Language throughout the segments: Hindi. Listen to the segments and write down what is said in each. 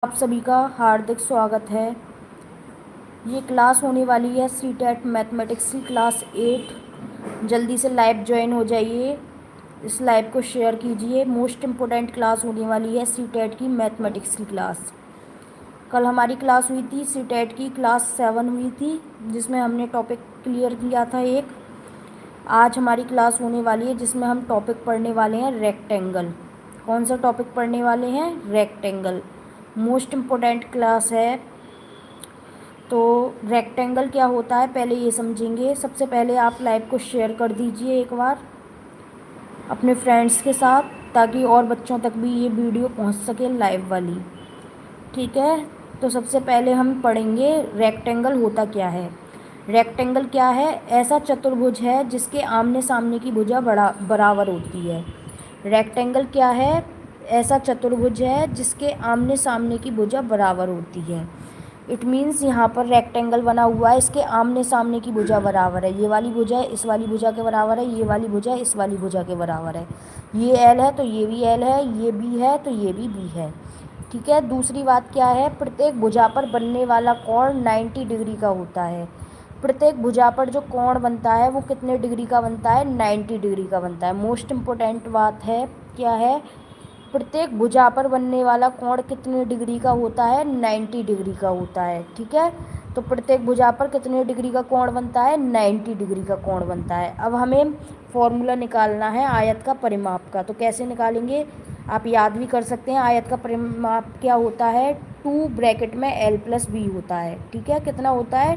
आप सभी का हार्दिक स्वागत है। ये क्लास होने वाली है सीटेट मैथमेटिक्स की क्लास 8। जल्दी से लाइव ज्वाइन हो जाइए, इस लाइव को शेयर कीजिए। मोस्ट इम्पोर्टेंट क्लास होने वाली है सीटेट की मैथमेटिक्स की क्लास। कल हमारी क्लास हुई थी सीटेट की क्लास 7 हुई थी, जिसमें हमने टॉपिक क्लियर किया था एक। आज हमारी क्लास होने वाली है जिसमें हम टॉपिक पढ़ने वाले हैं रेक्टेंगल। कौन सा टॉपिक पढ़ने वाले हैं? रेक्टेंगल। मोस्ट इम्पोर्टेंट क्लास है। तो रेक्टेंगल क्या होता है पहले ये समझेंगे। सबसे पहले आप लाइव को शेयर कर दीजिए एक बार अपने फ्रेंड्स के साथ, ताकि और बच्चों तक भी ये वीडियो पहुंच सके लाइव वाली। ठीक है, तो सबसे पहले हम पढ़ेंगे रेक्टेंगल होता क्या है। रेक्टेंगल क्या है? ऐसा चतुर्भुज है जिसके आमने सामने की भुजा बराबर होती है। रेक्टेंगल क्या है? ऐसा चतुर्भुज है जिसके आमने सामने की भुजा बराबर होती है। इट मीन्स यहाँ पर रेक्टेंगल बना हुआ है, इसके आमने सामने की भुजा बराबर है। ये वाली भुजा इस वाली भुजा के बराबर है, ये वाली भुजा इस वाली भुजा के बराबर है। ये एल है तो ये भी एल है, ये बी है तो ये भी बी है। ठीक है। दूसरी बात क्या है? प्रत्येक भुजा पर बनने वाला कोण 90 डिग्री का होता है। प्रत्येक भुजा पर जो कोण बनता है वो कितने डिग्री का बनता है? 90 डिग्री का बनता है। मोस्ट इम्पोर्टेंट बात है, क्या है? प्रत्येक भुजा पर बनने वाला कोण कितने डिग्री का होता है? 90 डिग्री का होता है। ठीक है, तो प्रत्येक भुजा पर कितने डिग्री का कोण बनता है? 90 डिग्री का कोण बनता है। अब हमें फॉर्मूला निकालना है आयत का परिमाप का। तो कैसे निकालेंगे? आप याद भी कर सकते हैं। आयत का परिमाप क्या होता है? 2 ब्रैकेट में l प्लस बी होता है। ठीक है, कितना होता है?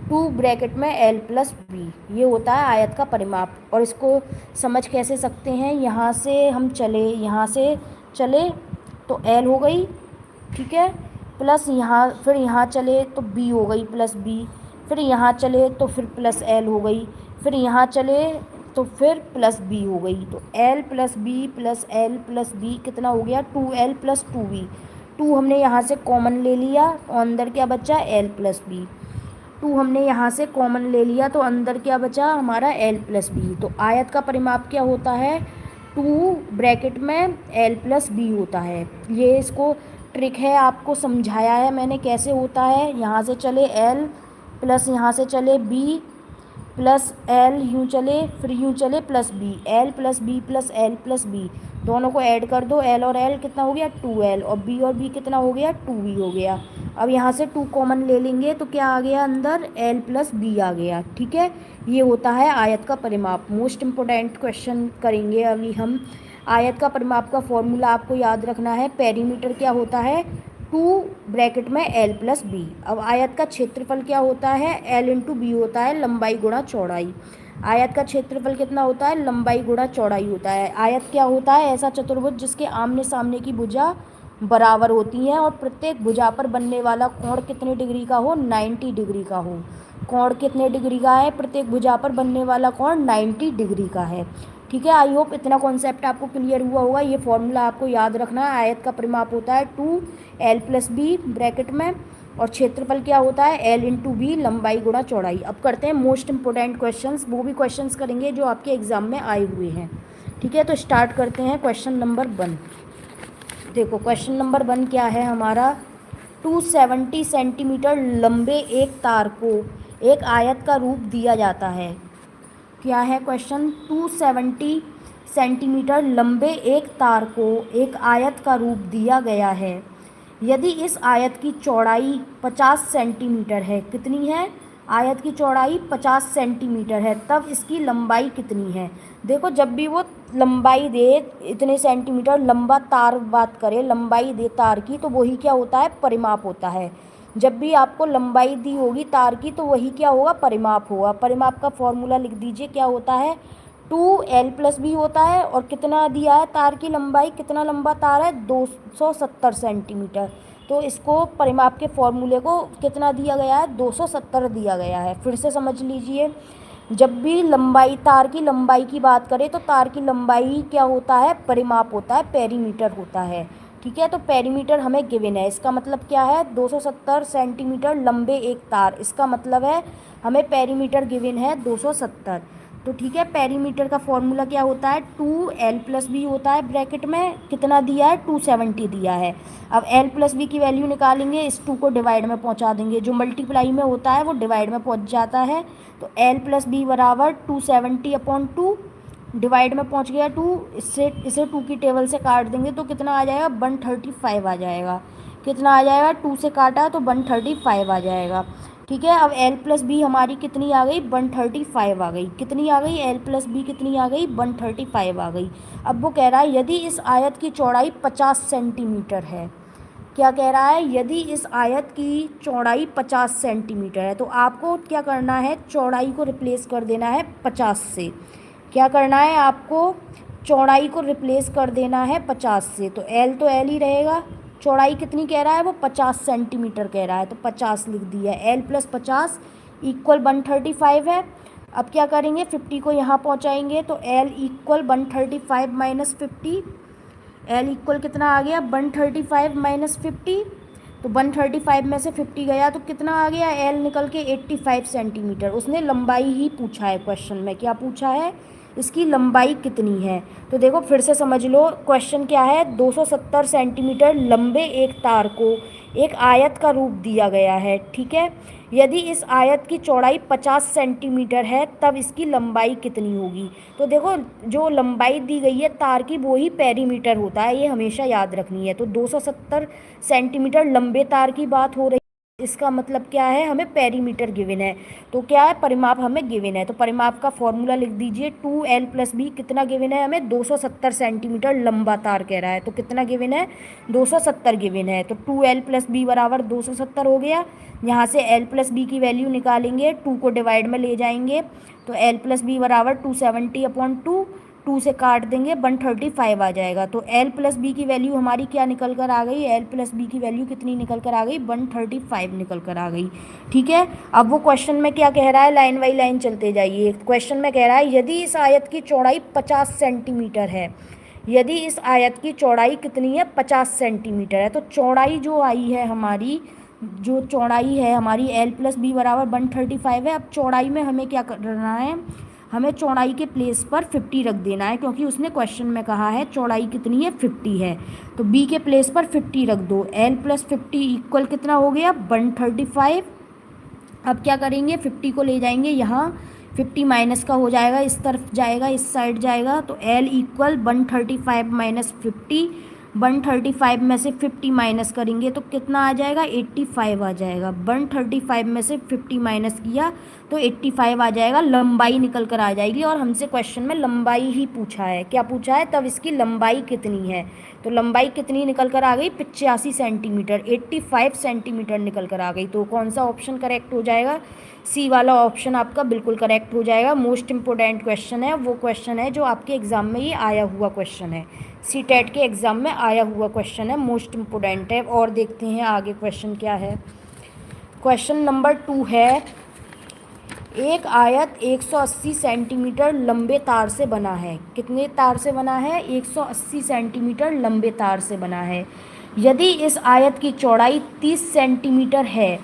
2 ब्रैकेट में l प्लस बी, ये होता है आयत का परिमाप। और इसको समझ कैसे सकते हैं? यहाँ से हम चले, यहाँ से चले तो l हो गई, ठीक है, प्लस यहाँ, फिर यहाँ चले तो b हो गई प्लस b, फिर यहाँ चले तो फिर प्लस l हो गई, फिर यहाँ चले तो फिर प्लस b हो गई। तो l plus B plus l plus B कितना हो गया? 2l plus 2b। 2 हमने यहाँ से कॉमन ले लिया तो अंदर क्या बचा? l plus B. 2 हमने यहाँ से कॉमन ले लिया तो अंदर क्या बचा? हमारा l प्लस बी। तो आयत का परिमाप क्या होता है? 2 ब्रैकेट में l प्लस बी होता है। ये इसको ट्रिक है, आपको समझाया है मैंने कैसे होता है। यहाँ से चले l प्लस यहाँ से चले b प्लस l, यूँ चले फिर यूँ चले plus b, l plus B plus l plus B, दोनों को ऐड कर दो। l और l कितना हो गया? 2l, और b और b कितना हो गया? 2b हो गया। अब यहाँ से 2 कॉमन ले लेंगे तो क्या आ गया अंदर? l प्लस बी आ गया। ठीक है, ये होता है आयत का परिमाप। मोस्ट इम्पोर्टेंट क्वेश्चन करेंगे अभी हम। आयत का परिमाप का फॉर्मूला आपको याद रखना है। पेरीमीटर क्या होता है? 2 ब्रैकेट में l प्लस बी। अब आयत का क्षेत्रफल क्या होता है? l इंटू बी होता है, लंबाई गुणा चौड़ाई। आयत का क्षेत्रफल कितना होता है? लंबाई गुणा चौड़ाई होता है। आयत क्या होता है? ऐसा चतुर्भुज जिसके आमने सामने की भुजा बराबर होती हैं और प्रत्येक भुजा पर बनने वाला कोण कितने डिग्री का हो? 90 डिग्री का हो। कोण कितने डिग्री का है? प्रत्येक भुजा पर बनने वाला कोण 90 डिग्री का है। ठीक है, आई होप इतना कॉन्सेप्ट आपको क्लियर हुआ होगा। ये फॉर्मूला आपको याद रखना है। आयत का परिमाप होता है 2l प्लस बी ब्रैकेट में, और क्षेत्रफल क्या होता है? l इंटू बी, लंबाई गुणा चौड़ाई। अब करते हैं मोस्ट इंपोर्टेंट क्वेश्चंस। वो भी क्वेश्चंस करेंगे जो आपके एग्जाम में आए हुए हैं। ठीक है, तो स्टार्ट करते हैं क्वेश्चन नंबर 1। देखो क्वेश्चन नंबर 1 क्या है हमारा? 270 सेंटीमीटर लंबे एक तार को एक आयत का रूप दिया जाता है। क्या है क्वेश्चन? 270 सेंटीमीटर लंबे एक तार को एक आयत का रूप दिया गया है। यदि इस आयत की चौड़ाई 50 सेंटीमीटर है, कितनी है? आयत की चौड़ाई 50 सेंटीमीटर है, तब इसकी लंबाई कितनी है? देखो, जब भी वो लंबाई दे, इतने सेंटीमीटर लंबा तार बात करे, लंबाई दे तार की, तो वही क्या होता है? परिमाप होता है। जब भी आपको लंबाई दी होगी तार की तो वही क्या होगा? परिमाप होगा। परिमाप का फॉर्मूला लिख दीजिए, क्या होता है? 2l प्लस बी होता है, और कितना दिया है तार की लंबाई? कितना लंबा तार है? 270 सेंटीमीटर। तो इसको परिमाप के फॉर्मूले को कितना दिया गया है? 270 दिया गया है। फिर से समझ लीजिए, जब भी लंबाई, तार की लंबाई की बात करें तो तार की लंबाई क्या होता है? परिमाप होता है, पेरीमीटर होता है। ठीक है, तो पेरीमीटर हमें गिवन है। इसका मतलब क्या है? 270 सेंटीमीटर लंबे एक तार, इसका मतलब है हमें पेरीमीटर गिवन है 270। तो ठीक है, पेरीमीटर का फॉर्मूला क्या होता है, 2l+b होता है, ब्रैकेट में कितना दिया है 270 दिया है। अब l+b की वैल्यू निकालेंगे, इस 2 को डिवाइड में पहुंचा देंगे, जो मल्टीप्लाई में होता है वो डिवाइड में पहुंच जाता है। तो l+b बराबर 270/2, डिवाइड में पहुंच गया 2, इसे 2 की टेबल से काट देंगे तो कितना आ जाएगा 135 आ जाएगा। कितना आ जाएगा, 2 से काटा तो 135 आ जाएगा। ठीक है, अब l+b हमारी कितनी आ गई 135 आ गई। कितनी आ गई l+b कितनी आ गई 135 आ गई। अब वो कह रहा है यदि इस आयत की चौड़ाई 50 सेंटीमीटर है। क्या कह रहा है, यदि इस आयत की चौड़ाई 50 सेंटीमीटर है तो आपको क्या करना है, चौड़ाई को रिप्लेस कर देना है 50 से। क्या करना है आपको, चौड़ाई को रिप्लेस कर देना है 50 से। तो l ही रहेगा, चौड़ाई कितनी कह रहा है वो 50 सेंटीमीटर कह रहा है, तो 50 लिख दिया है। l+50 = 135 है। अब क्या करेंगे, 50 को यहाँ पहुँचाएंगे तो l = 135 - 50। l = कितना आ गया 135 - 50। तो 135 में से 50 गया तो कितना आ गया, l निकल के 85 सेंटीमीटर। उसने लंबाई ही पूछा है क्वेश्चन में, क्या पूछा है, इसकी लंबाई कितनी है। तो देखो फिर से समझ लो, क्वेश्चन क्या है, 270 सेंटीमीटर लंबे एक तार को एक आयत का रूप दिया गया है। ठीक है, यदि इस आयत की चौड़ाई 50 सेंटीमीटर है तब इसकी लंबाई कितनी होगी। तो देखो जो लंबाई दी गई है तार की वो ही पेरीमीटर होता है, ये हमेशा याद रखनी है। तो 270 सेंटीमीटर लंबे तार की बात हो रही, इसका मतलब क्या है, हमें पेरीमीटर गिवन है। तो क्या है, परिमाप हमें गिवन है। तो परिमाप का फॉर्मूला लिख दीजिए, 2l+b कितना गिवन है हमें 270 सेंटीमीटर लंबा तार कह रहा है, तो कितना गिवन है 270 गिवन है। तो 2l+b बराबर 270 हो गया। यहाँ से l+b की वैल्यू निकालेंगे, 2 को डिवाइड में ले जाएंगे तो l+b बराबर 270/2, 2 से काट देंगे 135 आ जाएगा। तो l+b की वैल्यू हमारी क्या निकल कर आ गई, l+b की वैल्यू कितनी निकल कर आ गई 135 निकल कर आ गई। ठीक है, अब वो क्वेश्चन में क्या कह रहा है, लाइन बाई लाइन चलते जाइए। क्वेश्चन में कह रहा है यदि इस आयत की चौड़ाई 50 सेंटीमीटर है, यदि इस आयत की चौड़ाई कितनी है 50 सेंटीमीटर है, तो चौड़ाई जो आई है हमारी, जो चौड़ाई है हमारी l+b बराबर 135 है। अब चौड़ाई में हमें क्या करना है, हमें चौड़ाई के प्लेस पर 50 रख देना है, क्योंकि उसने क्वेश्चन में कहा है चौड़ाई कितनी है 50 है। तो b के प्लेस पर 50 रख दो, l+50 = कितना हो गया 135। अब क्या करेंगे, 50 को ले जाएंगे यहाँ, 50 माइनस का हो जाएगा, इस तरफ जाएगा, इस साइड जाएगा, तो l = 135 - 50। 135 में से 50 माइनस करेंगे तो कितना आ जाएगा 85 आ जाएगा। 135 में से 50 माइनस किया तो 85 आ जाएगा, लंबाई निकल कर आ जाएगी। और हमसे क्वेश्चन में लंबाई ही पूछा है, क्या पूछा है, तब इसकी लंबाई कितनी है। तो लंबाई कितनी निकल कर आ गई 85 सेंटीमीटर, 85 सेंटीमीटर निकल कर आ गई। तो कौन सा ऑप्शन करेक्ट हो जाएगा, सी वाला ऑप्शन आपका बिल्कुल करेक्ट हो जाएगा। मोस्ट इम्पोर्टेंट क्वेश्चन है, वो क्वेश्चन है जो आपके एग्ज़ाम में ये आया हुआ क्वेश्चन है, सीटेट के एग्ज़ाम में आया हुआ क्वेश्चन है, मोस्ट इम्पोर्टेंट है। और देखते हैं आगे क्वेश्चन क्या है। क्वेश्चन नंबर 2 है, एक आयत 180 सेंटीमीटर लंबे तार से बना है। कितने तार से बना है, 180 सेंटीमीटर लंबे तार से बना है। यदि इस आयत की चौड़ाई 30 सेंटीमीटर है,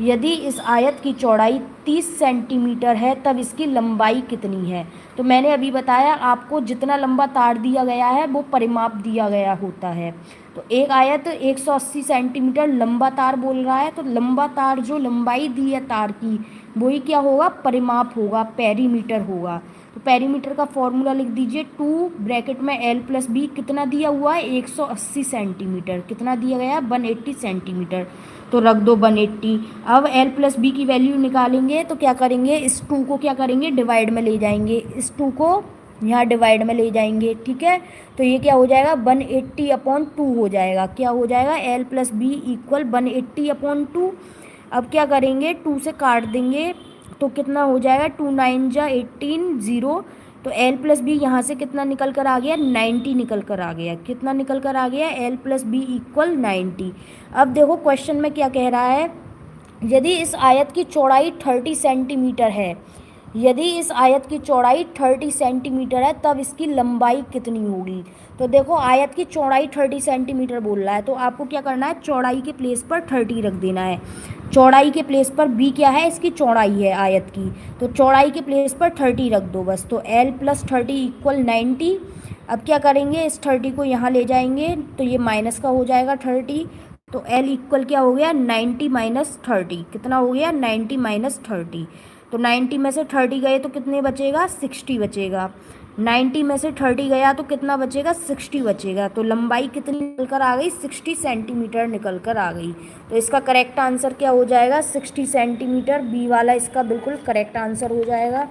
यदि इस आयत की चौड़ाई 30 सेंटीमीटर है तब इसकी लंबाई कितनी है। तो मैंने अभी बताया आपको, जितना लंबा तार दिया गया है वो परिमाप दिया गया होता है। तो एक आयत 180 सेंटीमीटर लंबा तार बोल रहा है, तो लंबा तार जो लंबाई दी है तार की वही क्या होगा, परिमाप होगा, पेरीमीटर होगा। तो पेरीमीटर का फॉर्मूला लिख दीजिए, 2 ब्रैकेट में l+b कितना दिया हुआ है 180 सेंटीमीटर, कितना दिया गया 180 सेंटीमीटर, तो रख दो 180। अब l+b की वैल्यू निकालेंगे तो क्या करेंगे, इस 2 को क्या करेंगे डिवाइड में ले जाएंगे, इस 2 को यहाँ डिवाइड में ले जाएंगे। ठीक है, तो ये क्या हो जाएगा 180/2 हो जाएगा, क्या हो जाएगा l+b = 180/2। अब क्या करेंगे, 2 से काट देंगे तो कितना हो जाएगा, 2 9 जा 18 0। तो l+b यहाँ से कितना निकल कर आ गया 90 निकल कर आ गया। कितना निकल कर आ गया, l+b = 90। अब देखो क्वेश्चन में क्या कह रहा है, यदि इस आयत की चौड़ाई 30 सेंटीमीटर है, यदि इस आयत की चौड़ाई 30 सेंटीमीटर है तब इसकी लंबाई कितनी होगी। तो देखो आयत की चौड़ाई 30 सेंटीमीटर बोल रहा है, तो आपको क्या करना है, चौड़ाई के प्लेस पर 30 रख देना है। चौड़ाई के प्लेस पर b क्या है, इसकी चौड़ाई है आयत की, तो चौड़ाई के प्लेस पर 30 रख दो बस। तो l + 30 = 90। अब क्या करेंगे, इस 30 को यहाँ ले जाएंगे तो ये माइनस का हो जाएगा 30। तो l इक्वल क्या हो गया, 90 - 30। कितना हो गया, 90 - 30। तो 90 में से 30 गए तो कितने बचेगा, 60 बचेगा। 90 में से 30 गया तो कितना बचेगा, 60 बचेगा। तो लंबाई कितनी निकल कर आ गई, 60 सेंटीमीटर निकल कर आ गई। तो इसका करेक्ट आंसर क्या हो जाएगा, 60 सेंटीमीटर। बी वाला इसका बिल्कुल करेक्ट आंसर हो जाएगा।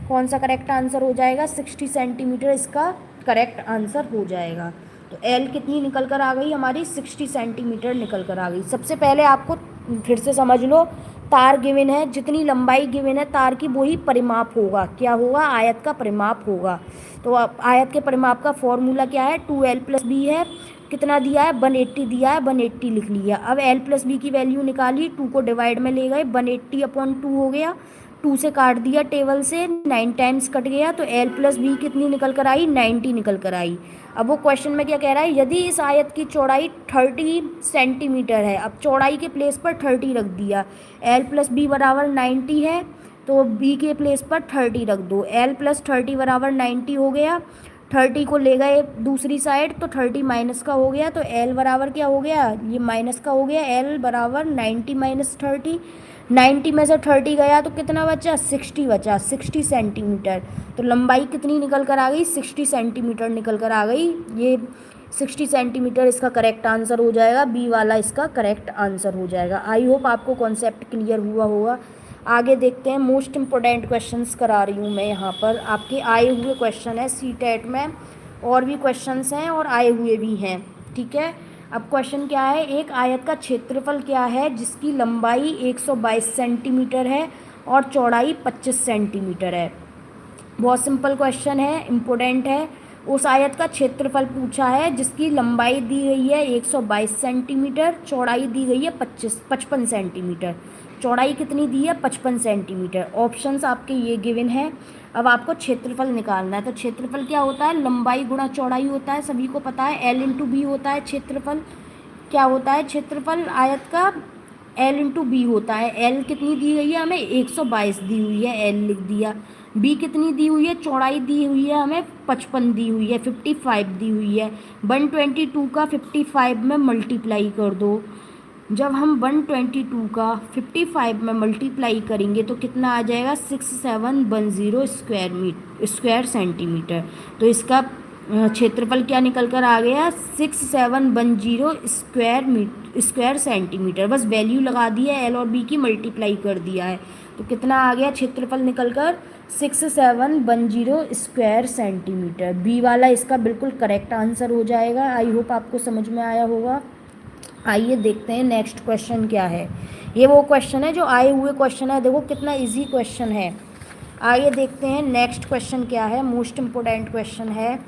कौन सा करेक्ट आंसर हो जाएगा, 60 सेंटीमीटर इसका करेक्ट आंसर हो जाएगा। तो एल कितनी निकल कर आ गई हमारी, 60 सेंटीमीटर निकल कर आ गई। सबसे पहले आपको फिर से समझ लो, तार गिवन है, जितनी लंबाई गिवन है तार की वही परिमाप होगा। क्या होगा, आयत का परिमाप होगा। तो आयत के परिमाप का फॉर्मूला क्या है, 2l + b है। कितना दिया है, 180 दिया है, 180 लिख लिया। अब l + b की वैल्यू निकाली, 2 को डिवाइड में ले गए, 180/2 हो गया। 2 से काट दिया टेबल से, 9 टाइम्स कट गया। तो l + b कितनी निकल कर आई, 90 निकल कर आई। अब वो क्वेश्चन में क्या कह रहा है, यदि इस आयत की चौड़ाई 30 सेंटीमीटर है। अब चौड़ाई के प्लेस पर 30 रख दिया, l + b = 90 है, तो b के प्लेस पर 30 रख दो। l + 30 = 90 हो गया। 30 को ले गए दूसरी साइड तो 30 माइनस का हो गया। तो l बराबर क्या हो गया, ये माइनस का हो गया। l = 90 - 30। 90 में से 30 गया तो कितना बचा, 60 बचा, 60 सेंटीमीटर। तो लंबाई कितनी निकल कर आ गई, 60 सेंटीमीटर निकल कर आ गई। ये 60 सेंटीमीटर इसका करेक्ट आंसर हो जाएगा। बी वाला इसका करेक्ट आंसर हो जाएगा। आई होप आपको कॉन्सेप्ट क्लियर हुआ होगा। आगे देखते हैं, मोस्ट इम्पोर्टेंट क्वेश्चंस करा रही हूँ मैं यहाँ पर। आपके आए हुए क्वेश्चन है CTET में, और भी क्वेश्चंस हैं और आए हुए भी हैं, ठीक है। अब क्वेश्चन क्या है, एक आयत का क्षेत्रफल क्या है जिसकी लंबाई 122 सेंटीमीटर है और चौड़ाई 25 सेंटीमीटर है। बहुत सिंपल क्वेश्चन है, इम्पोर्टेंट है। उस आयत का क्षेत्रफल पूछा है जिसकी लंबाई दी गई है 122 सेंटीमीटर, चौड़ाई दी गई है 55 सेंटीमीटर। चौड़ाई कितनी दी है, 55 सेंटीमीटर। ऑप्शंस आपके ये गिवन है। अब आपको क्षेत्रफल निकालना है। तो क्षेत्रफल क्या होता है, लंबाई गुणा चौड़ाई होता है, सभी को पता है। l × b होता है क्षेत्रफल। क्या होता है क्षेत्रफल आयत का, l × b होता है। l कितनी दी गई है हमें, 122 दी हुई है, l लिख दिया। b कितनी दी हुई है, चौड़ाई दी हुई है हमें 55 दी हुई है, 55 दी हुई है। 122 का 55 में मल्टीप्लाई कर दो। जब हम 122 का 55 में मल्टीप्लाई करेंगे तो कितना आ जाएगा, 6710 स्क्वायर सेंटीमीटर। तो इसका क्षेत्रफल क्या निकल कर आ गया, 6710 स्क्वायर सेंटीमीटर। बस वैल्यू लगा दी है, l और b की मल्टीप्लाई कर दिया है। तो कितना आ गया क्षेत्रफल निकल कर, 6710 स्क्वायर सेंटीमीटर। बी वाला इसका बिल्कुल करेक्ट आंसर हो जाएगा। आई होप आपको समझ में आया होगा। आइए देखते हैं नेक्स्ट क्वेश्चन क्या है। ये वो क्वेश्चन है जो आए हुए क्वेश्चन है, देखो कितना इजी क्वेश्चन है। आइए देखते हैं नेक्स्ट क्वेश्चन क्या है। मोस्ट इम्पोर्टेंट क्वेश्चन है,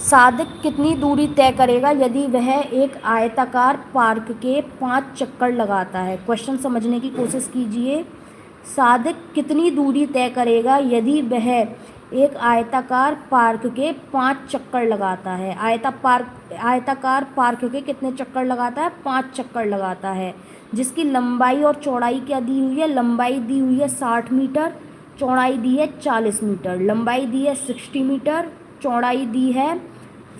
सादिक कितनी दूरी तय करेगा यदि वह एक आयताकार पार्क के 5 चक्कर लगाता है। क्वेश्चन समझने की कोशिश कीजिए। सादिक कितनी दूरी तय करेगा यदि वह एक आयताकार पार्क के 5 चक्कर लगाता है। आयताकार पार्क के कितने चक्कर लगाता है, 5 चक्कर लगाता है। जिसकी लंबाई और चौड़ाई क्या दी हुई है, लंबाई दी हुई है 60 मीटर, चौड़ाई दी है 40 मीटर। लंबाई दी है 60 मीटर, चौड़ाई दी है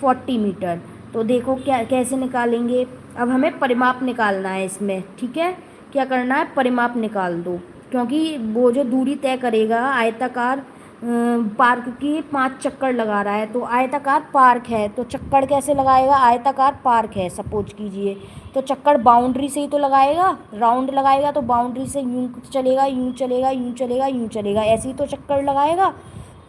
40 मीटर। तो देखो क्या कैसे निकालेंगे। अब हमें परिमाप निकालना है इसमें, ठीक है। क्या करना है, परिमाप निकाल दो, क्योंकि वो जो दूरी तय करेगा आयताकार पार्क की 5 चक्कर लगा रहा है। तो आयताकार पार्क है तो चक्कर कैसे लगाएगा, आयताकार पार्क है सपोज कीजिए, तो चक्कर बाउंड्री से ही तो लगाएगा। राउंड लगाएगा तो बाउंड्री से यूं चलेगा, यूं चलेगा, यूं चलेगा, यूं चलेगा, ऐसे ही तो चक्कर लगाएगा।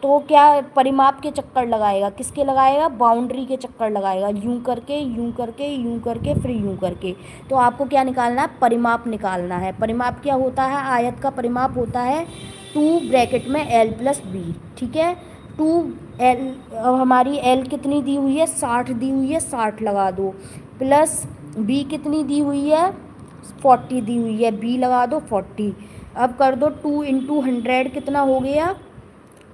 तो क्या परिमाप के चक्कर लगाएगा, किसके लगाएगा, बाउंड्री के चक्कर लगाएगा, यूं करके, यूं करके, यूं करके, फिर यूं करके। तो आपको क्या निकालना है, परिमाप निकालना है। परिमाप क्या होता है, आयत का परिमाप होता है 2 ब्रैकेट में l + b, ठीक है। 2l, अब हमारी l कितनी दी हुई है, 60 दी हुई है, 60 लगा दो, प्लस b कितनी दी हुई है, 40 दी हुई है, b लगा दो 40। अब कर दो 2 × 100 कितना हो गया,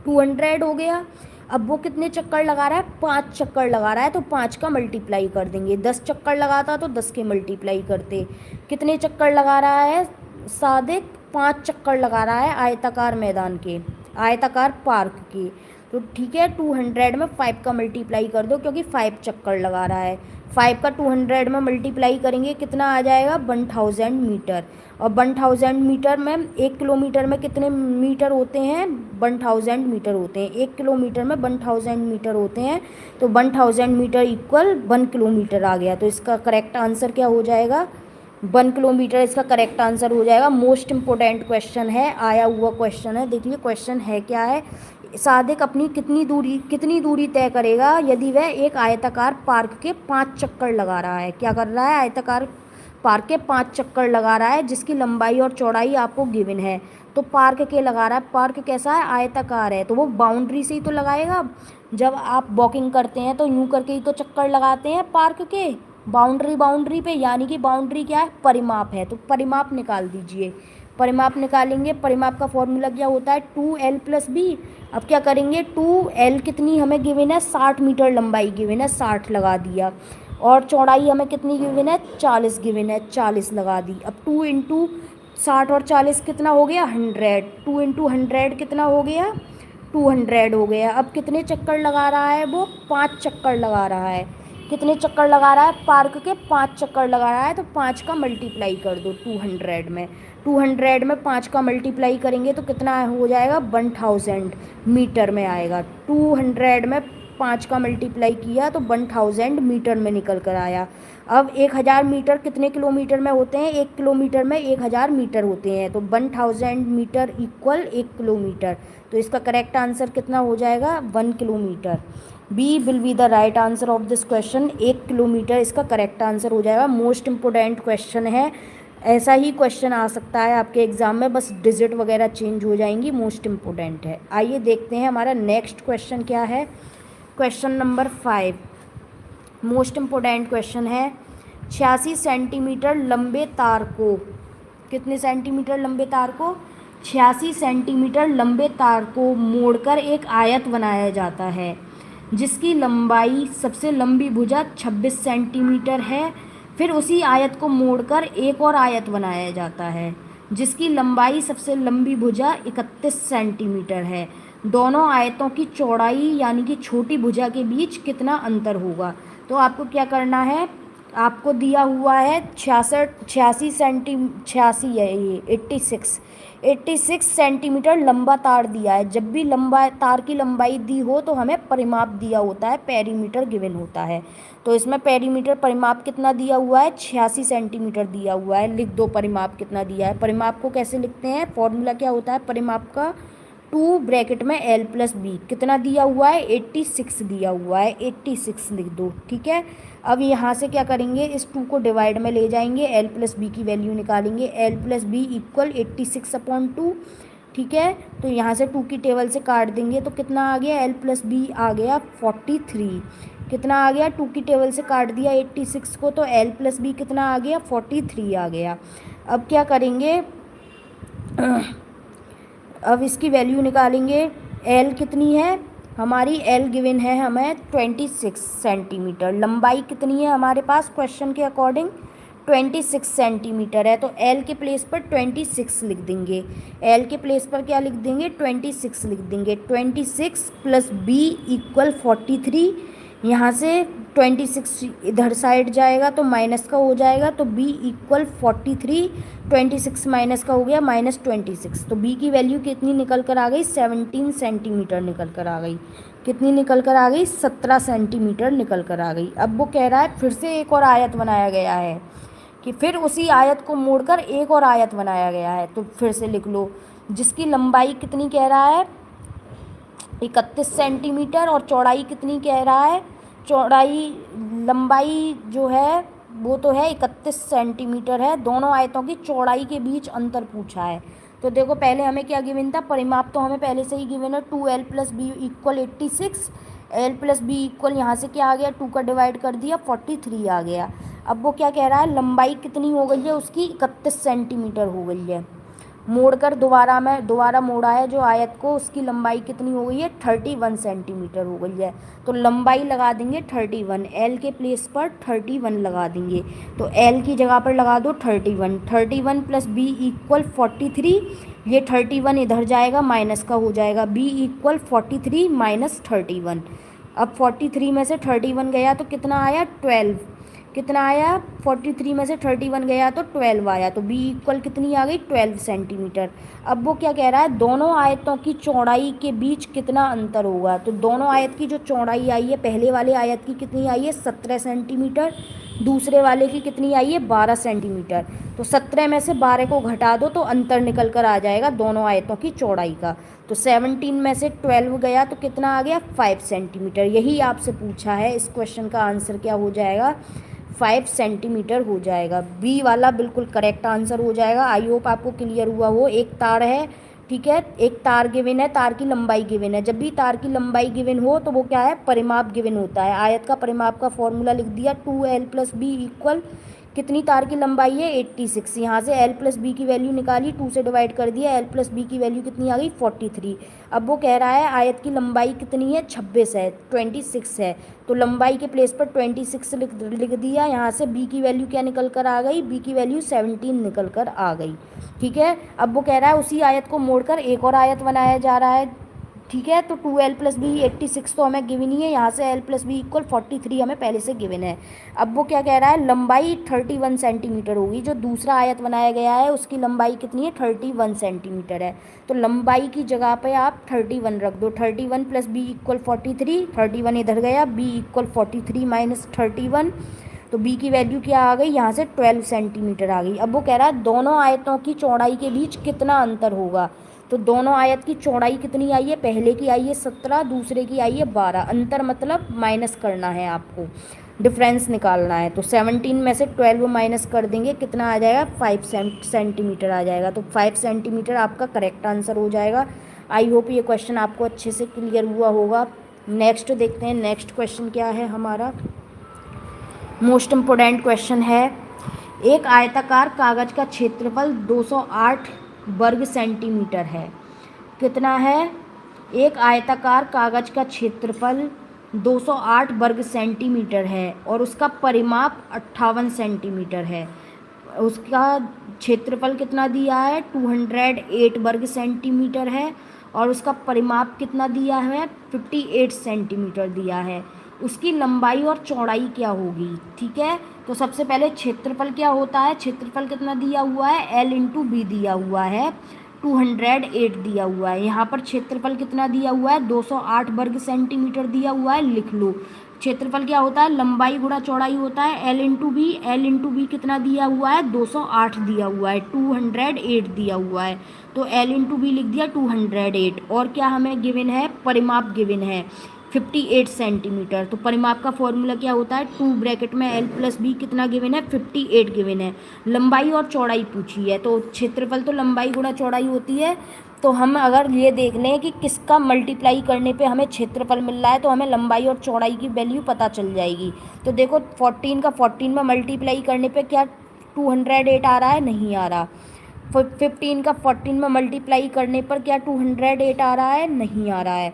200 हो गया। अब वो कितने चक्कर लगा रहा है, 5 चक्कर लगा रहा है, तो 5 का मल्टीप्लाई कर देंगे। 10 चक्कर लगाता तो 10 के मल्टीप्लाई करते। कितने चक्कर लगा रहा है सादिक, 5 चक्कर लगा रहा है आयताकार मैदान के, आयताकार पार्क के। तो ठीक है, 200 में 5 का मल्टीप्लाई कर दो क्योंकि 5 चक्कर लगा रहा है। 5 का 200 में मल्टीप्लाई करेंगे कितना आ जाएगा, 1000 मीटर। और 1000 मीटर में 1 किलोमीटर में कितने मीटर होते हैं, 1000 मीटर होते हैं। 1 किलोमीटर में 1000 मीटर होते हैं, तो 1000 मीटर इक्वल 1 किलोमीटर आ गया। तो इसका करेक्ट आंसर क्या हो जाएगा, 1 किलोमीटर इसका करेक्ट आंसर हो जाएगा। मोस्ट इम्पोर्टेंट क्वेश्चन है, आया हुआ क्वेश्चन है। देखिए क्वेश्चन है क्या है, सादिक अपनी कितनी दूरी तय करेगा यदि वह एक आयताकार पार्क के 5 चक्कर लगा रहा है। क्या कर रहा है, आयताकार पार्क के 5 चक्कर लगा रहा है, जिसकी लंबाई और चौड़ाई आपको गिवन है। तो पार्क के लगा रहा है, पार्क कैसा है, आयताकार है, तो वो बाउंड्री से ही तो लगाएगा। जब आप वॉकिंग करते हैं तो यूं करके ही तो चक्कर लगाते हैं पार्क के, बाउंड्री पे, यानी कि बाउंड्री क्या है, परिमाप है। तो परिमाप निकाल दीजिए, परिमाप निकालेंगे। परिमाप का फॉर्मूला क्या होता है, 2l+b। अब क्या करेंगे, 2l कितनी हमें गिवन है, 60 मीटर लंबाई गिवन है, 60 लगा दिया। और चौड़ाई हमें कितनी गिवन है, 40 गिवन है, 40 लगा दी। अब 2 × 60 और 40 कितना हो गया, 100। 2 × 100 कितना हो गया, 200 हो गया। अब कितने चक्कर लगा रहा है वो, 5 चक्कर लगा रहा है। कितने चक्कर लगा रहा है, पार्क के 5 चक्कर लगा रहा है। तो 5 का मल्टीप्लाई कर दो 200 में। 200 में 5 का मल्टीप्लाई करेंगे तो कितना हो जाएगा, 1000 मीटर में आएगा। 200 में 5 का मल्टीप्लाई किया तो 1000 मीटर में निकल कर आया। अब 1000 मीटर कितने किलोमीटर में होते हैं, 1 किलोमीटर में 1000 मीटर होते हैं। तो 1000 मीटर इक्वल 1 किलोमीटर। तो इसका करेक्ट आंसर कितना हो जाएगा, 1 kilometre. B will be the right answer of this question. 1 kilometre इसका करेक्ट आंसर हो जाएगा। मोस्ट इम्पोर्टेंट क्वेश्चन है, ऐसा ही क्वेश्चन आ सकता है आपके एग्जाम में, बस डिजिट वगैरह चेंज हो जाएंगी। मोस्ट इम्पोर्टेंट है। आइए देखते हैं हमारा नेक्स्ट क्वेश्चन क्या है। Question number 5 most important question है। 86 सेंटीमीटर लंबे तार को, कितने सेंटीमीटर लंबे तार को, 86 सेंटीमीटर लंबे तार को मोड़कर एक आयत बनाया जाता है, जिसकी लंबाई सबसे लंबी भुजा 26 सेंटीमीटर है। फिर उसी आयत को मोड़कर एक और आयत बनाया जाता है, जिसकी लंबाई सबसे लंबी भुजा 31 सेंटीमीटर है। दोनों आयतों की चौड़ाई यानी कि छोटी भुजा के बीच कितना अंतर होगा। तो आपको क्या करना है, आपको दिया हुआ है 86 है, ये 86 सेंटीमीटर लंबा तार दिया है। जब भी लंबा तार की लंबाई दी हो तो हमें परिमाप दिया होता है, पेरीमीटर गिवन होता है। तो इसमें पेरीमीटर परिमाप कितना दिया हुआ है, 86 सेंटीमीटर दिया हुआ है। लिख दो परिमाप कितना दिया है। परिमाप को कैसे लिखते हैं, फॉर्मूला क्या होता है परिमाप का, 2 ब्रैकेट में l+b। कितना दिया हुआ है, 86 दिया हुआ है, 86 लिख दो। ठीक है, अब यहाँ से क्या करेंगे, इस 2 को डिवाइड में ले जाएंगे, l+b की वैल्यू निकालेंगे। l+b equal 86/2। ठीक है, तो यहाँ से 2 की टेबल से काट देंगे तो कितना आ गया, l+b आ गया 43। कितना आ गया, 2 की टेबल से काट दिया 86 को, तो l+b कितना आ गया, 43 आ गया। अब क्या करेंगे, अब इसकी वैल्यू निकालेंगे। l कितनी है हमारी, l गिवन है हमें 26 सेंटीमीटर। लंबाई कितनी है हमारे पास क्वेश्चन के अकॉर्डिंग, 26 सेंटीमीटर है। तो l के प्लेस पर 26 लिख देंगे। l के प्लेस पर क्या लिख देंगे, 26 लिख देंगे। 26 + b इक्वल 43। यहाँ से 26 इधर साइड जाएगा तो माइनस का हो जाएगा, तो b इक्वल 43। 26 माइनस का हो गया -26। तो b की वैल्यू कितनी निकल कर आ गई, 17 सेंटीमीटर निकल कर आ गई। कितनी निकल कर आ गई, 17 सेंटीमीटर निकल कर आ गई। अब वो कह रहा है फिर से एक और आयत बनाया गया है, कि फिर उसी आयत को मोड़कर एक और आयत बनाया गया है। तो फिर से लिख लो, जिसकी लंबाई कितनी कह रहा है, 31 सेंटीमीटर, और चौड़ाई कितनी कह रहा है, चौड़ाई लंबाई जो है वो तो है 31 सेंटीमीटर है। दोनों आयतों की चौड़ाई के बीच अंतर पूछा है। तो देखो पहले हमें क्या गिवन था, परिमाप तो हमें पहले से ही गिवन है, 2l+b इक्वल 86। l+b इक्वल यहाँ से क्या आ गया, 2 का डिवाइड कर दिया 43 आ गया। अब वो क्या कह रहा है, लंबाई कितनी हो गई है उसकी, 31 सेंटीमीटर हो गई है। मोड़कर दोबारा मोड़ा है जो आयत को, उसकी लंबाई कितनी हो गई है 31 सेंटीमीटर हो गई है। तो लंबाई लगा देंगे 31, एल के प्लेस पर 31 लगा देंगे। तो एल की जगह पर लगा दो 31 प्लस बी इक्वल 43। ये 31 इधर जाएगा माइनस का हो जाएगा, बी इक्वल 43 माइनस 31। अब 43 में से 31 गया तो कितना आया 12। कितना आया 43 में से 31 गया तो 12 आया, तो बी इक्वल कितनी आ गई 12 सेंटीमीटर। अब वो क्या कह रहा है, दोनों आयतों की चौड़ाई के बीच कितना अंतर होगा। तो दोनों आयत की जो चौड़ाई आई है, पहले वाले आयत की कितनी आई है 17 सेंटीमीटर, दूसरे वाले की कितनी आई है 12 सेंटीमीटर। तो 17 में से 12 को घटा दो तो अंतर निकल कर आ जाएगा दोनों आयतों की चौड़ाई का। तो 17 में से 12 गया तो कितना आ गया 5 सेंटीमीटर। यही आपसे पूछा है, इस क्वेश्चन का आंसर क्या हो जाएगा 5 सेंटीमीटर हो जाएगा। बी वाला बिल्कुल करेक्ट आंसर हो जाएगा। आई होप आपको क्लियर हुआ हो। एक तार है, ठीक है, एक तार गिवन है, तार की लंबाई गिवन है। जब भी तार की लंबाई गिवन हो तो वो क्या है परिमाप गिवन होता है। आयत का परिमाप का फॉर्मूला लिख दिया 2l प्लस बी इक्वल कितनी तार की लंबाई है 86। यहाँ से l प्लस बी की वैल्यू निकाली, 2 से डिवाइड कर दिया, l प्लस बी की वैल्यू कितनी आ गई 43। अब वो कह रहा है आयत की लंबाई कितनी है 26 है, 26 है। तो लंबाई के प्लेस पर 26 लिख दिया। यहाँ से b की वैल्यू क्या निकल कर आ गई, b की वैल्यू 17 निकल कर आ गई। ठीक है, अब वो कह रहा है उसी आयत को मोड़कर एक और आयत बनाया जा रहा है। ठीक है, तो 2l प्लस बी 86 तो हमें गिवन ही है, यहाँ से l प्लस बी इक्वल 43 हमें पहले से गिवन है। अब वो क्या कह रहा है लंबाई 31 सेंटीमीटर होगी। जो दूसरा आयत बनाया गया है उसकी लंबाई कितनी है 31 सेंटीमीटर है। तो लंबाई की जगह पे आप 31 रख दो। 31 प्लस बी इक्वल 43, 31 इधर गया, बी इक्वल 43 माइनस 31। तो b की वैल्यू क्या आ गई यहाँ से 12 सेंटीमीटर आ गई। अब वो कह रहा है दोनों आयतों की चौड़ाई के बीच कितना अंतर होगा। तो दोनों आयत की चौड़ाई कितनी आई है, पहले की आई है 17, दूसरे की आई है 12। अंतर मतलब माइनस करना है आपको, डिफरेंस निकालना है। तो 17 में से 12 माइनस कर देंगे, कितना आ जाएगा 5 सेंटीमीटर आ जाएगा। तो 5 सेंटीमीटर आपका करेक्ट आंसर हो जाएगा। आई होप ये क्वेश्चन आपको अच्छे से क्लियर हुआ होगा। नेक्स्ट देखते हैं, नेक्स्ट क्वेश्चन क्या है हमारा। मोस्ट इम्पोर्टेंट क्वेश्चन है, एक आयताकार कागज का क्षेत्रफल 208 वर्ग सेंटीमीटर है। कितना है, एक आयताकार कागज का क्षेत्रफल 208 वर्ग सेंटीमीटर है और उसका परिमाप 58 सेंटीमीटर है। उसका क्षेत्रफल कितना दिया है 208 वर्ग सेंटीमीटर है और उसका परिमाप कितना दिया है 58 सेंटीमीटर दिया है। उसकी लंबाई और चौड़ाई क्या होगी। ठीक है, तो सबसे पहले क्षेत्रफल क्या होता है, क्षेत्रफल कितना दिया हुआ है l इंटू बी दिया हुआ है, 208 दिया हुआ है। यहाँ पर क्षेत्रफल कितना दिया हुआ है 208 वर्ग सेंटीमीटर दिया हुआ है, लिख लो। क्षेत्रफल क्या होता है लंबाई गुणा चौड़ाई होता है l into B. l into B कितना दिया हुआ है 208 दिया हुआ है, 208 दिया हुआ है। तो l इंटू बी लिख दिया 208। और क्या हमें गिवन है परिमाप गिवन है 58 सेंटीमीटर। तो परिमाप का फॉर्मूला क्या होता है 2 ब्रैकेट में l प्लस बी कितना गिवन है 58 गिवन है। लंबाई और चौड़ाई पूछी है, तो क्षेत्रफल तो लंबाई गुणा चौड़ाई होती है। तो हम अगर ये देख लें कि किसका मल्टीप्लाई करने पे हमें क्षेत्रफल मिल रहा है तो हमें लंबाई और चौड़ाई की वैल्यू पता चल जाएगी। तो देखो 14 का 14 में मल्टीप्लाई करने पे क्या 208 आ रहा है, नहीं आ रहा। 15 का 14 में मल्टीप्लाई करने पर क्या 208 आ रहा है, नहीं आ रहा है।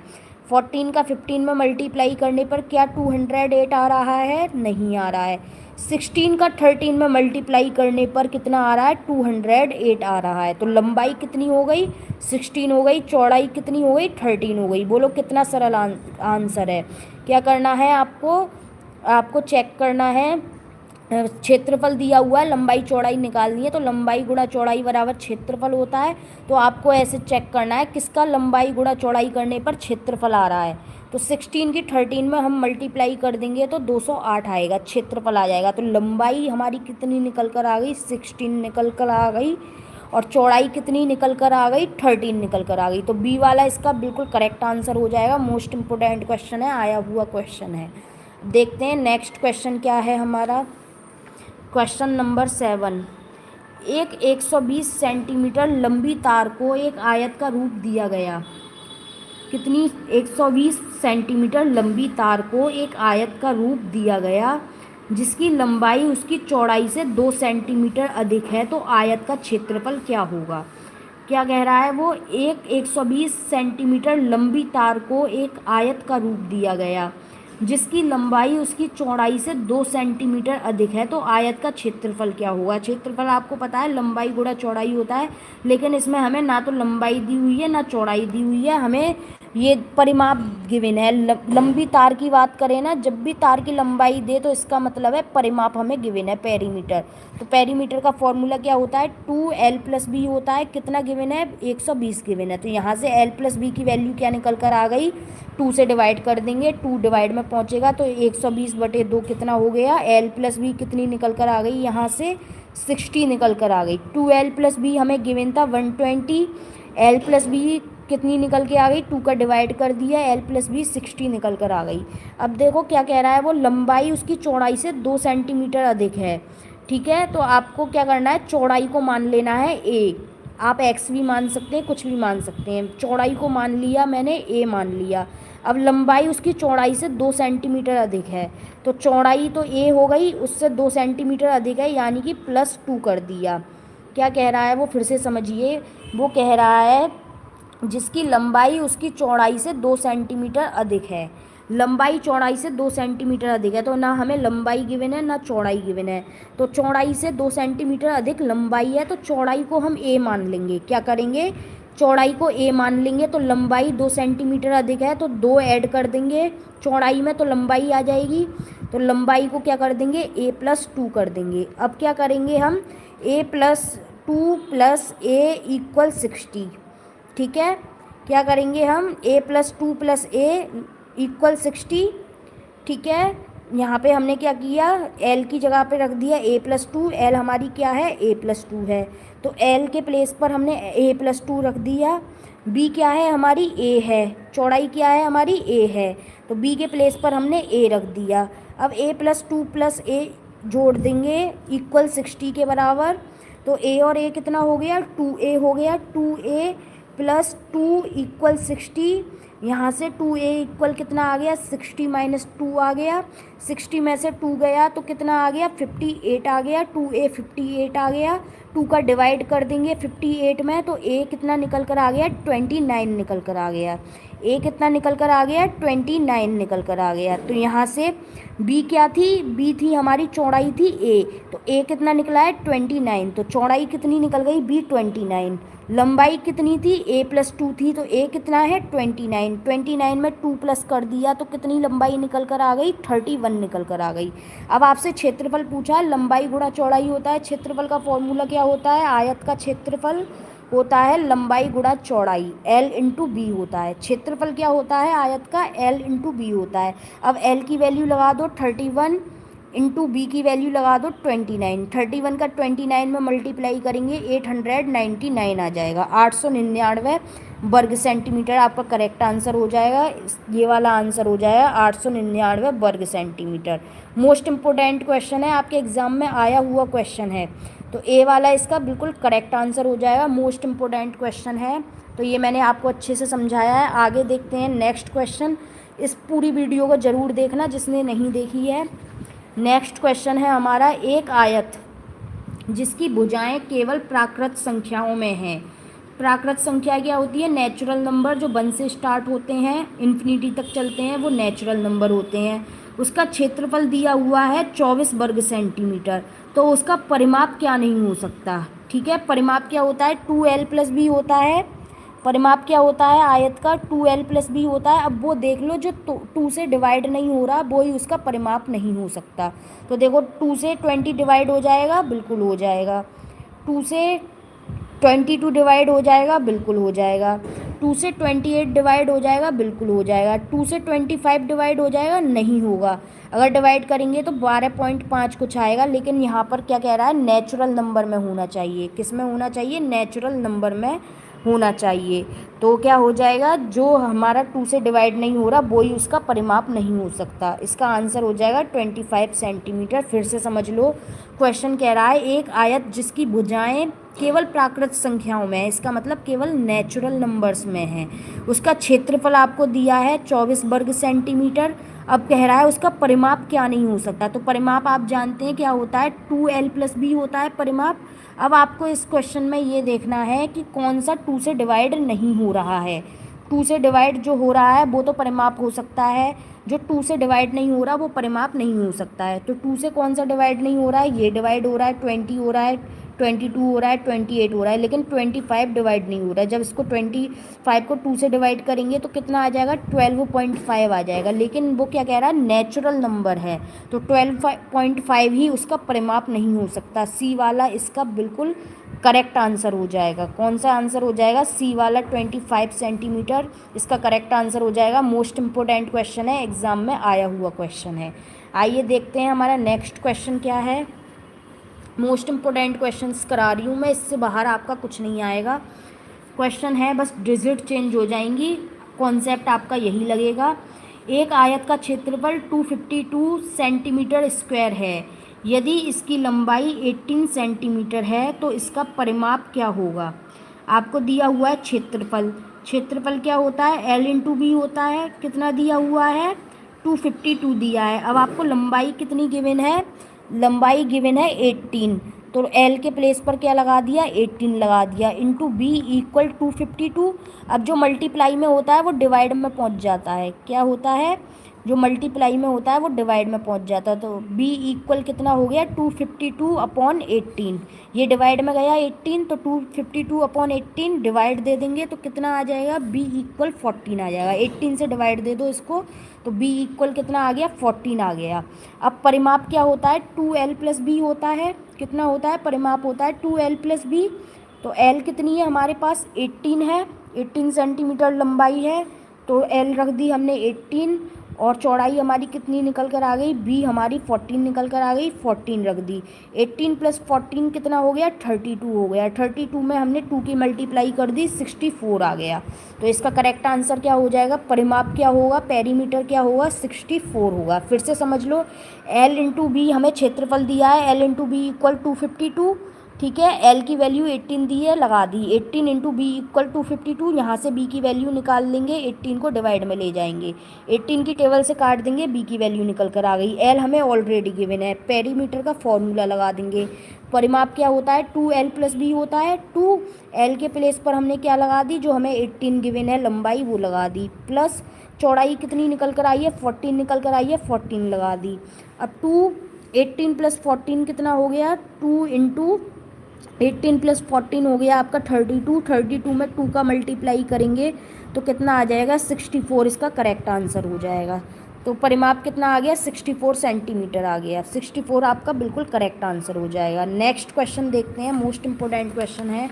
14 का 15 में मल्टीप्लाई करने पर क्या 208 आ रहा है, नहीं आ रहा है। 16 का 13 में मल्टीप्लाई करने पर कितना आ रहा है 208 आ रहा है। तो लंबाई कितनी हो गई 16 हो गई, चौड़ाई कितनी हो गई 13 हो गई। बोलो कितना सरल आंसर है। क्या करना है आपको चेक करना है, क्षेत्रफल दिया हुआ है, लंबाई चौड़ाई निकालनी है। तो लंबाई गुणा चौड़ाई बराबर क्षेत्रफल होता है। तो आपको ऐसे चेक करना है किसका लंबाई गुणा चौड़ाई करने पर क्षेत्रफल आ रहा है। तो 16 की 13 में हम मल्टीप्लाई कर देंगे तो 208 आएगा, क्षेत्रफल आ जाएगा। तो लंबाई हमारी कितनी निकल कर आ गई 16 निकल कर आ गई और चौड़ाई कितनी निकल कर आ गई 13 निकल कर आ गई। तो बी वाला इसका बिल्कुल करेक्ट आंसर हो जाएगा। मोस्ट इम्पोर्टेंट क्वेश्चन है, आया हुआ क्वेश्चन है। देखते हैं नेक्स्ट क्वेश्चन क्या है हमारा। क्वेश्चन नंबर 7, एक 120 सेंटीमीटर लंबी तार को एक आयत का रूप दिया गया। कितनी 120 सेंटीमीटर लंबी तार को एक आयत का रूप दिया गया जिसकी लंबाई उसकी चौड़ाई से 2 सेंटीमीटर अधिक है। तो आयत का क्षेत्रफल क्या होगा। क्या कह रहा है वो, एक 120 सेंटीमीटर लंबी तार को एक आयत का रूप दिया गया जिसकी लंबाई उसकी चौड़ाई से 2 सेंटीमीटर अधिक है, तो आयत का क्षेत्रफल क्या होगा। क्षेत्रफल आपको पता है लंबाई गुणा चौड़ाई होता है, लेकिन इसमें हमें ना तो लंबाई दी हुई है ना चौड़ाई दी हुई है, हमें ये परिमाप गिवन है। लंबी तार की बात करें ना, जब भी तार की लंबाई दे तो इसका मतलब है परिमाप हमें गिवन है, पेरीमीटर। तो पेरीमीटर का फॉर्मूला क्या होता है, 2l+b होता है। कितना गिवन है, 120 गिवन है। तो यहाँ से l+b की वैल्यू क्या निकल कर आ गई, 2 से डिवाइड कर देंगे, 2 डिवाइड में पहुँचेगा तो 120/2 कितना हो गया, l+b कितनी निकल कर आ गई, यहाँ से 60 निकल कर आ गई। 2l+b हमें गिवन था 120, l+b कितनी निकल के आ गई, 2 का डिवाइड कर दिया, l+b 60 निकल कर आ गई। अब देखो क्या कह रहा है वो, लंबाई उसकी चौड़ाई से 2 सेंटीमीटर अधिक है। ठीक है, तो आपको क्या करना है, चौड़ाई को मान लेना है a। आप x भी मान सकते हैं, कुछ भी मान सकते हैं। चौड़ाई को मान लिया मैंने, a मान लिया। अब लंबाई उसकी चौड़ाई से 2 सेंटीमीटर अधिक है, तो चौड़ाई तो a हो गई, उससे 2 सेंटीमीटर अधिक है, यानी कि +2 कर दिया। क्या कह रहा है वो, फिर से समझिए। वो कह रहा है जिसकी लंबाई उसकी चौड़ाई से 2 सेंटीमीटर अधिक है। लंबाई चौड़ाई से 2 सेंटीमीटर अधिक है, तो ना हमें लंबाई गिवन है ना चौड़ाई गिवन है। तो चौड़ाई से 2 सेंटीमीटर अधिक लंबाई है, तो चौड़ाई को हम a मान लेंगे। क्या करेंगे, चौड़ाई को a मान लेंगे। तो लंबाई 2 सेंटीमीटर अधिक है, तो 2 ऐड कर देंगे चौड़ाई में, तो लंबाई आ जाएगी। तो लंबाई को क्या कर देंगे, a+2 कर देंगे। अब क्या करेंगे हम, a+2 + a = 60। ठीक है, क्या करेंगे हम, a+2 + a = 60। ठीक है, यहाँ पे हमने क्या किया, l की जगह पे रख दिया a+2, l हमारी क्या है, a+2 है, तो l के प्लेस पर हमने a+2 रख दिया। b क्या है हमारी, a है। चौड़ाई क्या है हमारी, a है, तो b के प्लेस पर हमने a रख दिया। अब a+2 + a जोड़ देंगे = 60 के बराबर। तो a और a कितना हो गया, 2a हो गया। 2a + 2 = 60। यहाँ से 2a = कितना आ गया, 60 - 2 आ गया। 60 में से 2 गया तो कितना आ गया, 58 आ गया। 2a 58 आ गया। 2 का डिवाइड कर देंगे 58 में, तो a कितना निकल कर आ गया, 29 निकल कर आ गया। a कितना निकल कर आ गया, 29 निकल कर आ गया। तो यहाँ से b क्या थी, b थी हमारी चौड़ाई थी a, तो a कितना निकला है, 29। तो चौड़ाई कितनी निकल गई, b 29। लंबाई कितनी थी, a+2 थी, तो a कितना है, 29। 29 में 2 प्लस कर दिया तो कितनी लंबाई निकल कर आ गई, 31 निकल कर आ गई। अब आपसे क्षेत्रफल पूछा है, लंबाई गुणा चौड़ाई होता है। क्षेत्रफल का फॉर्मूला क्या होता है, आयत का क्षेत्रफल होता है लंबाई गुणा चौड़ाई, l × b होता है। क्षेत्रफल क्या होता है आयत का, l × b होता है। अब l की वैल्यू लगा दो 31, इंटू बी की वैल्यू लगा दो 29। 31 का 29 में मल्टीप्लाई करेंगे 899 आ जाएगा। 899 वर्ग सेंटीमीटर आपका करेक्ट आंसर हो जाएगा। ये वाला आंसर हो जाएगा 899 वर्ग सेंटीमीटर। मोस्ट इम्पोर्टेंट क्वेश्चन है, आपके एग्जाम में आया हुआ क्वेश्चन है, तो ए वाला इसका बिल्कुल करेक्ट आंसर हो जाएगा। मोस्ट इम्पोर्टेंट क्वेश्चन है, तो ये मैंने आपको अच्छे से समझाया है। आगे देखते हैं नेक्स्ट क्वेश्चन। इस पूरी वीडियो को ज़रूर देखना जिसने नहीं देखी है। नेक्स्ट क्वेश्चन है हमारा, एक आयत जिसकी भुजाएं केवल प्राकृत संख्याओं में हैं। प्राकृत संख्या क्या होती है, नेचुरल नंबर जो 1 से स्टार्ट होते हैं इन्फिनिटी तक चलते हैं, वो नेचुरल नंबर होते हैं। उसका क्षेत्रफल दिया हुआ है 24 वर्ग सेंटीमीटर, तो उसका परिमाप क्या नहीं हो सकता। ठीक है, परिमाप क्या होता है, 2l+b होता है। परिमाप क्या होता है आयत का, 2l+b होता है। अब वो देख लो जो 2 से डिवाइड नहीं हो रहा वो ही उसका परिमाप नहीं हो सकता। तो देखो 2 से 20 डिवाइड हो जाएगा, बिल्कुल हो जाएगा। 2 से 22 डिवाइड हो जाएगा, बिल्कुल हो जाएगा। 2 से 28 डिवाइड हो जाएगा, बिल्कुल हो जाएगा। 2 से 25 डिवाइड हो जाएगा, नहीं होगा। अगर डिवाइड करेंगे तो 12.5 कुछ आएगा, लेकिन यहाँ पर क्या कह रहा है, नेचुरल नंबर में होना चाहिए। किस में होना चाहिए, नेचुरल नंबर में होना चाहिए। तो क्या हो जाएगा, जो हमारा 2 से डिवाइड नहीं हो रहा वो ही उसका परिमाप नहीं हो सकता। इसका आंसर हो जाएगा 25 सेंटीमीटर। फिर से समझ लो, क्वेश्चन कह रहा है एक आयत जिसकी भुजाएं केवल प्राकृत संख्याओं में है, इसका मतलब केवल नेचुरल नंबर्स में है। उसका क्षेत्रफल आपको दिया है 24 वर्ग सेंटीमीटर। अब कह रहा है उसका परिमाप क्या नहीं हो सकता, तो परिमाप आप जानते हैं क्या होता है, 2l+b होता है परिमाप। अब आपको इस क्वेश्चन में ये देखना है कि कौन सा 2 से डिवाइड नहीं हो रहा है। 2 से डिवाइड जो हो रहा है वो तो परिमाप हो सकता है, जो 2 से डिवाइड नहीं हो रहा वो परिमाप नहीं हो सकता है। तो 2 से कौन सा डिवाइड नहीं हो रहा है, ये डिवाइड हो रहा है, 20 हो रहा है, 22 हो रहा है, 28 हो रहा है, लेकिन 25 डिवाइड नहीं हो रहा है। जब इसको 25 को 2 से डिवाइड करेंगे तो कितना आ जाएगा, 12.5 आ जाएगा। लेकिन वो क्या कह रहा है, नेचुरल नंबर है, तो 12.5 ही उसका परिमाप नहीं हो सकता। सी वाला इसका बिल्कुल करेक्ट आंसर हो जाएगा। कौन सा आंसर हो जाएगा, सी वाला 25 सेंटीमीटर इसका करेक्ट आंसर हो जाएगा। मोस्ट इम्पोर्टेंट क्वेश्चन है, एग्जाम में आया हुआ क्वेश्चन है। आइए देखते हैं हमारा नेक्स्ट क्वेश्चन क्या है। मोस्ट इम्पोर्टेंट क्वेश्चंस करा रही हूँ मैं, इससे बाहर आपका कुछ नहीं आएगा। क्वेश्चन है, बस डिजिट चेंज हो जाएंगी, कॉन्सेप्ट आपका यही लगेगा। एक आयत का क्षेत्रफल 252 सेंटीमीटर स्क्वायर है। यदि इसकी लंबाई 18 सेंटीमीटर है तो इसका परिमाप क्या होगा। आपको दिया हुआ है क्षेत्रफल। क्षेत्रफल क्या होता है, L/B होता है। कितना दिया हुआ है, 252 दिया है। अब आपको लंबाई कितनी गिवन है, लंबाई गिवन है 18, तो L के प्लेस पर क्या लगा दिया, 18 लगा दिया, इंटू B इक्वल 252। अब जो मल्टीप्लाई में होता है वो डिवाइड में पहुंच जाता है। क्या होता है, जो मल्टीप्लाई में होता है वो डिवाइड में पहुंच जाता है। तो B इक्वल कितना हो गया, 252/18। ये डिवाइड में गया 18, तो 252/18 डिवाइड दे देंगे तो कितना आ जाएगा, B इक्वल 14 आ जाएगा। 18 से डिवाइड दे दो इसको, तो B इक्वल कितना आ गया, 14 आ गया। अब परिमाप क्या होता है, 2l+b होता है। कितना होता है, परिमाप होता है 2l+b। तो L कितनी है हमारे पास, 18 है, 18 सेंटीमीटर लंबाई है, तो L रख दी हमने 18, और चौड़ाई हमारी कितनी निकल कर आ गई, B हमारी 14 निकल कर आ गई, 14 रख दी। 18 + 14 कितना हो गया, 32 हो गया। 32 में हमने 2 की मल्टीप्लाई कर दी, 64 आ गया। तो इसका करेक्ट आंसर क्या हो जाएगा, परिमाप क्या होगा, पेरीमीटर क्या होगा, 64 होगा। फिर से समझ लो, L/B हमें क्षेत्रफल दिया है, L/B इक्वल 252, ठीक है। L की वैल्यू 18 दी है, लगा दी। 18 × B इक्वल 252, यहाँ से B की वैल्यू निकाल लेंगे, 18 को डिवाइड में ले जाएंगे, 18 की टेबल से काट देंगे, B की वैल्यू निकल कर आ गई। L हमें ऑलरेडी गिवन है, पेरीमीटर का फॉर्मूला लगा देंगे। परिमाप क्या होता है, 2l+b होता है। 2 L के प्लेस पर हमने क्या लगा दी, जो हमें 18 गिवन है लंबाई, वो लगा दी, प्लस चौड़ाई कितनी निकल कर आई है, 14 निकल कर आई है, 14 लगा दी। अब 18 + 14 कितना हो गया, 2 × 18 + 14 हो गया आपका 32। 32 में 2 का मल्टीप्लाई करेंगे तो कितना आ जाएगा, 64 इसका करेक्ट आंसर हो जाएगा। तो परिमाप कितना आ गया, 64 सेंटीमीटर आ गया। 64 आपका बिल्कुल करेक्ट आंसर हो जाएगा। नेक्स्ट क्वेश्चन देखते हैं, मोस्ट इम्पोर्टेंट क्वेश्चन है।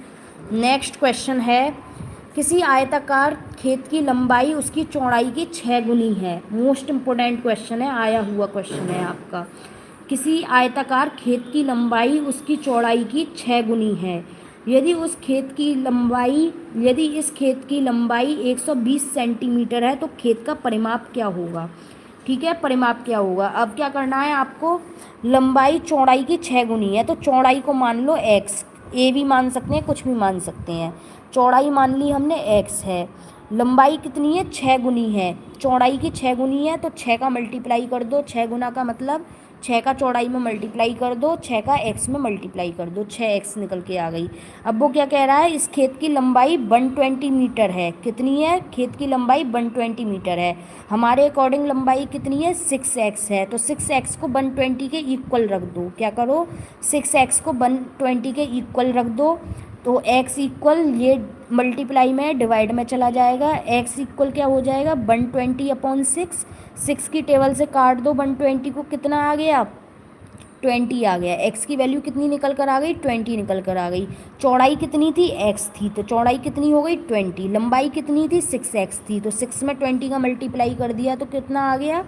नेक्स्ट क्वेश्चन है, किसी आयताकार खेत की लंबाई उसकी चौड़ाई की 6 गुनी है। मोस्ट इम्पोर्टेंट क्वेश्चन है, आया हुआ क्वेश्चन है आपका। किसी आयताकार खेत की लंबाई उसकी चौड़ाई की 6 गुनी है। यदि इस खेत की लंबाई 120 सेंटीमीटर है तो खेत का परिमाप क्या होगा। ठीक है, परिमाप क्या होगा। अब क्या करना है आपको, लंबाई चौड़ाई की 6 गुनी है, तो चौड़ाई को मान लो x, a भी मान सकते हैं, कुछ भी मान सकते हैं। चौड़ाई मान ली हमने x है, लंबाई कितनी है, 6 गुनी है, चौड़ाई की 6 गुनी है, तो 6 का मल्टीप्लाई कर दो। 6 गुना का मतलब 6 का चौड़ाई में मल्टीप्लाई कर दो, 6 का x में मल्टीप्लाई कर दो, 6x निकल के आ गई। अब वो क्या कह रहा है, इस खेत की लंबाई 120 मीटर है। कितनी है, खेत की लंबाई 120 मीटर है। हमारे अकॉर्डिंग लंबाई कितनी है, 6x है, तो 6x को 120 के इक्वल रख दो। क्या करो, 6x को 120 के इक्वल रख दो, तो x इक्वल, ये मल्टीप्लाई में डिवाइड में चला जाएगा, x इक्वल क्या हो जाएगा, 120/6। 6 की टेबल से काट दो 120 को, कितना आ गया, 20 आ गया। x की वैल्यू कितनी निकल कर आ गई, 20 निकल कर आ गई। चौड़ाई कितनी थी, x थी, तो चौड़ाई कितनी हो गई, 20। लंबाई कितनी थी, 6x थी, तो 6 में 20 का मल्टीप्लाई कर दिया तो कितना आ गया,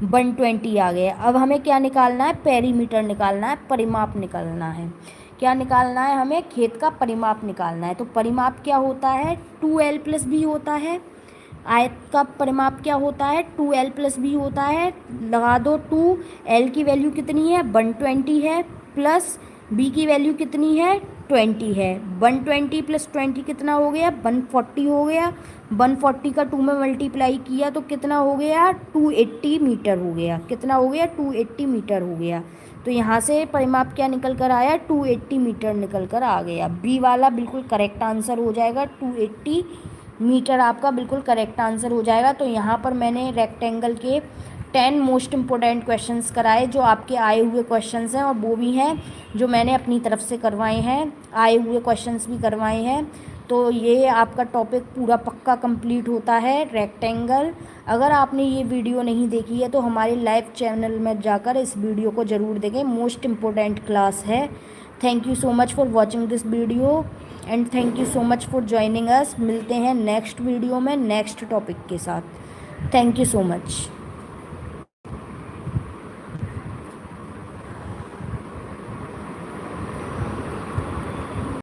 120 आ गया। अब हमें क्या निकालना है, पेरीमीटर निकालना है, परिमाप निकालना है। क्या निकालना है हमें, खेत का परिमाप निकालना है। तो परिमाप क्या होता है, 2l+b होता है। आयत का परिमाप क्या होता है, 2l+b होता है। लगा दो 2, l की वैल्यू कितनी है, 120 है, प्लस b की वैल्यू कितनी है, 20 है। 120 प्लस 20 कितना हो गया? 140 हो गया। 140 का 2 में मल्टीप्लाई किया तो कितना हो गया? 280 मीटर हो गया। कितना हो गया? 280 मीटर हो गया। तो यहाँ से परिमाप क्या निकल कर आया? 280 मीटर निकल कर आ गया। बी वाला बिल्कुल करेक्ट आंसर हो जाएगा। 280 मीटर आपका बिल्कुल करेक्ट आंसर हो जाएगा। तो यहाँ पर मैंने रेक्टेंगल के 10 मोस्ट इम्पोर्टेंट क्वेश्चंस कराए, जो आपके आए हुए क्वेश्चंस हैं, और वो भी हैं जो मैंने अपनी तरफ से करवाए हैं, आए हुए क्वेश्चंस भी करवाए हैं। तो ये आपका टॉपिक पूरा पक्का कंप्लीट होता है रेक्टेंगल। अगर आपने ये वीडियो नहीं देखी है तो हमारे लाइव चैनल में जाकर इस वीडियो को ज़रूर देखें, मोस्ट इम्पोर्टेंट क्लास है। Thank you so much for watching this video and thank you so much for joining us. मिलते हैं नेक्स्ट वीडियो में नेक्स्ट टॉपिक के साथ। Thank you so much.